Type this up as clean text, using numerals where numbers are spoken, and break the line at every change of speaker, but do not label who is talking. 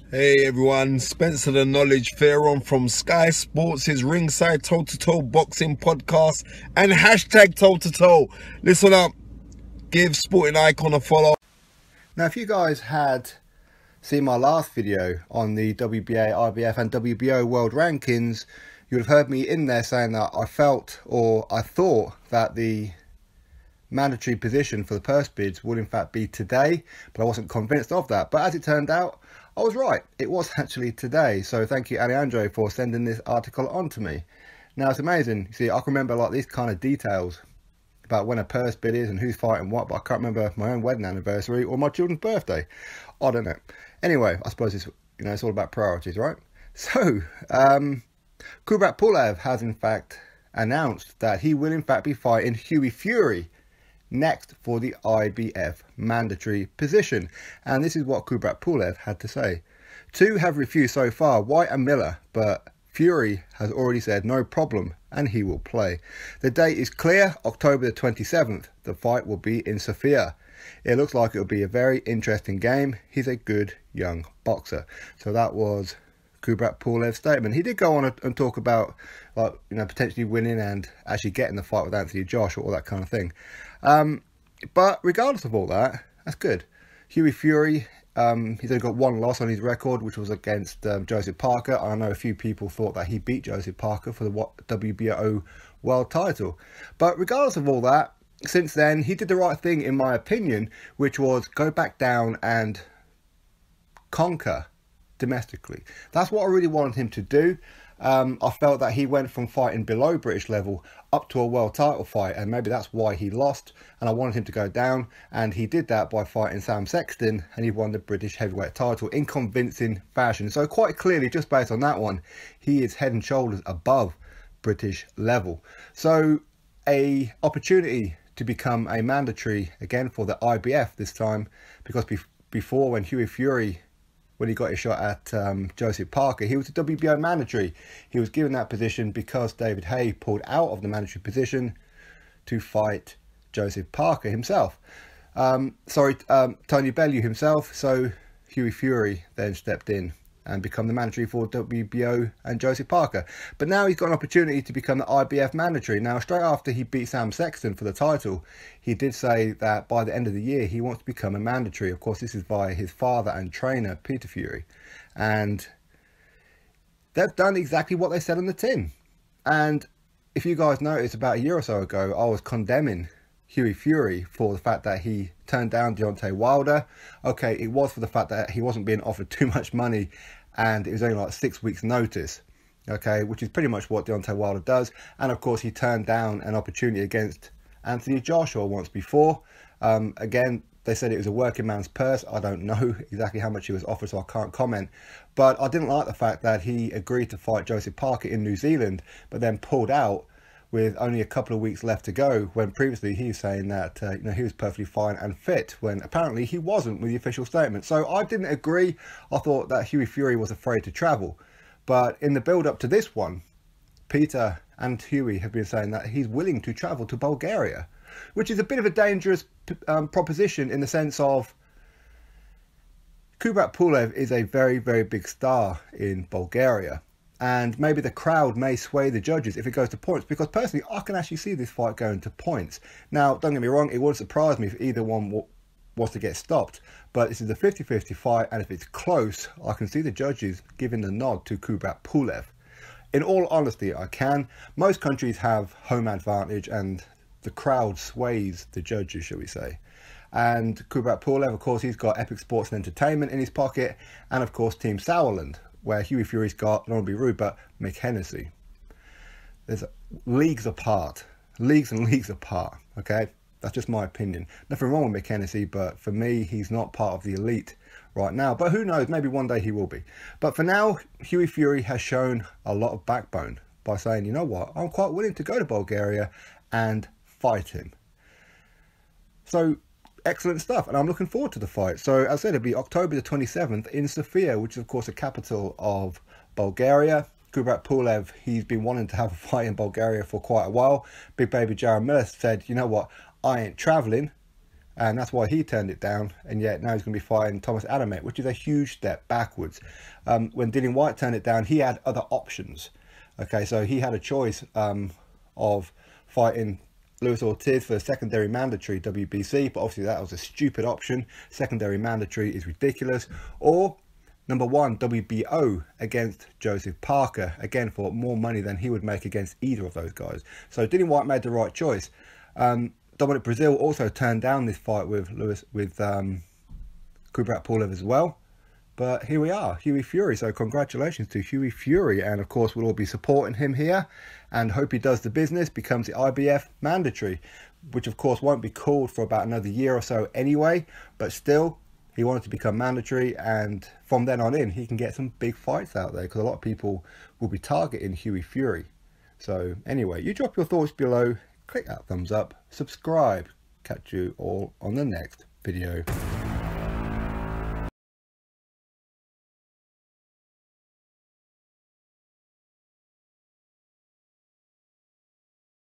Hey everyone, Spencer the Knowledge Pharaoh from Sky Sports' Ringside Toe-to-Toe Boxing Podcast and hashtag Toe-to-Toe. Listen up, give Sporting Icon a follow.
Now, if you guys had seen my last video on the WBA, IBF and WBO world rankings, you would have heard me in there saying that I felt or I thought that the mandatory position for the purse bids would in fact be today, but I wasn't convinced of that. But as it turned out, I was right. It was actually today. So thank you, Alexander, for sending this article on to me. Now, it's amazing. See, I can remember like these kind of details about when a purse bid is and who's fighting what, but I can't remember my own wedding anniversary or my children's birthday. I don't know. Anyway, I suppose it's, it's all about priorities, right? So, Kubrat Pulev has in fact announced that he will in fact be fighting Hughie Fury next for the IBF mandatory position. And this is what Kubrat Pulev had to say. Two have refused so far, White and Miller, but Fury has already said no problem and he will play. The date is clear, October the 27th. The fight will be in Sofia. It looks like it will be a very interesting game. He's a good young boxer. So that was Kubrat Pulev's statement. He did go on and talk about potentially winning and actually getting the fight with Anthony Joshua, all that kind of thing. But regardless of all that, that's good. Hughie Fury, he's only got one loss on his record, which was against Joseph Parker. I know a few people thought that he beat Joseph Parker for the WBO world title. But regardless of all that, since then, he did the right thing, in my opinion, which was go back down and conquer domestically. That's what I really wanted him to do. I felt that he went from fighting below British level up to a world title fight, and maybe that's why he lost, and I wanted him to go down, and he did that by fighting Sam Sexton, and he won the British heavyweight title in convincing fashion. So quite clearly, just based on that one, he is head and shoulders above British level. So a opportunity to become a mandatory again for the IBF this time, because before, when Hughie Fury, when he got his shot at Joseph Parker, he was a WBO mandatory. He was given that position because David Haye pulled out of the mandatory position to fight Joseph Parker himself. Tony Bellew himself. So Hughie Fury then stepped in and become the mandatory for WBO and Joseph Parker. But now he's got an opportunity to become the IBF mandatory. Now, straight after he beat Sam Sexton for the title, he did say that by the end of the year, he wants to become a mandatory. Of course, this is via his father and trainer, Peter Fury. And they've done exactly what they said on the tin. And if you guys noticed, about a year or so ago, I was condemning Hughie Fury for the fact that he turned down Deontay Wilder. Okay, it was for the fact that he wasn't being offered too much money and it was only like 6 weeks notice, okay, which is pretty much what Deontay Wilder does. And of course, he turned down an opportunity against Anthony Joshua once before. Again, they said it was a working man's purse. I don't know exactly how much he was offered, so I can't comment. But I didn't like the fact that he agreed to fight Joseph Parker in New Zealand, but then pulled out with only a couple of weeks left to go, when previously he was saying that he was perfectly fine and fit, when apparently he wasn't with the official statement. So I didn't agree. I thought that Hughie Fury was afraid to travel. But in the build-up to this one, Peter and Hughie have been saying that he's willing to travel to Bulgaria, which is a bit of a dangerous proposition, in the sense of Kubrat Pulev is a very, very big star in Bulgaria. And maybe the crowd may sway the judges if it goes to points, because personally, I can actually see this fight going to points. Now, don't get me wrong, it wouldn't surprise me if either one was to get stopped. But this is a 50-50 fight, and if it's close, I can see the judges giving the nod to Kubrat Pulev. In all honesty, I can. Most countries have home advantage, and the crowd sways the judges, shall we say. And Kubrat Pulev, of course, he's got Epic Sports and Entertainment in his pocket, and of course, Team Sauerland, where Hughie Fury's got, I don't want to be rude, but Mick Hennessy. There's leagues apart, leagues and leagues apart, okay? That's just my opinion. Nothing wrong with Mick Hennessy, but for me, he's not part of the elite right now. But who knows, maybe one day he will be. But for now, Hughie Fury has shown a lot of backbone by saying, you know what, I'm quite willing to go to Bulgaria and fight him. So, excellent stuff, and I'm looking forward to the fight. So as I said, it'll be October the 27th in Sofia, which is of course the capital of Bulgaria. Kubrat Pulev, he's been wanting to have a fight in Bulgaria for quite a while. Big baby Jared Miller said, you know what, I ain't travelling and that's why he turned it down. And yet now he's going to be fighting Thomas Adamek, which is a huge step backwards. When Dillian Whyte turned it down, he had other options. Okay, so he had a choice of fighting Luis Ortiz for a secondary mandatory WBC, but obviously that was a stupid option. Secondary mandatory is ridiculous. Or number one, WBO against Joseph Parker, again for more money than he would make against either of those guys. So Dillian Whyte made the right choice. Dominic Brazil also turned down this fight with Kubrat Pulev as well. But here we are, Hughie Fury. So congratulations to Hughie Fury. And of course, we'll all be supporting him here and hope he does the business, becomes the IBF Mandatory, which of course won't be called for about another year or so anyway. But still, he wanted to become mandatory. And from then on in, he can get some big fights out there because a lot of people will be targeting Hughie Fury. So anyway, you drop your thoughts below, click that thumbs up, subscribe. Catch you all on the next video.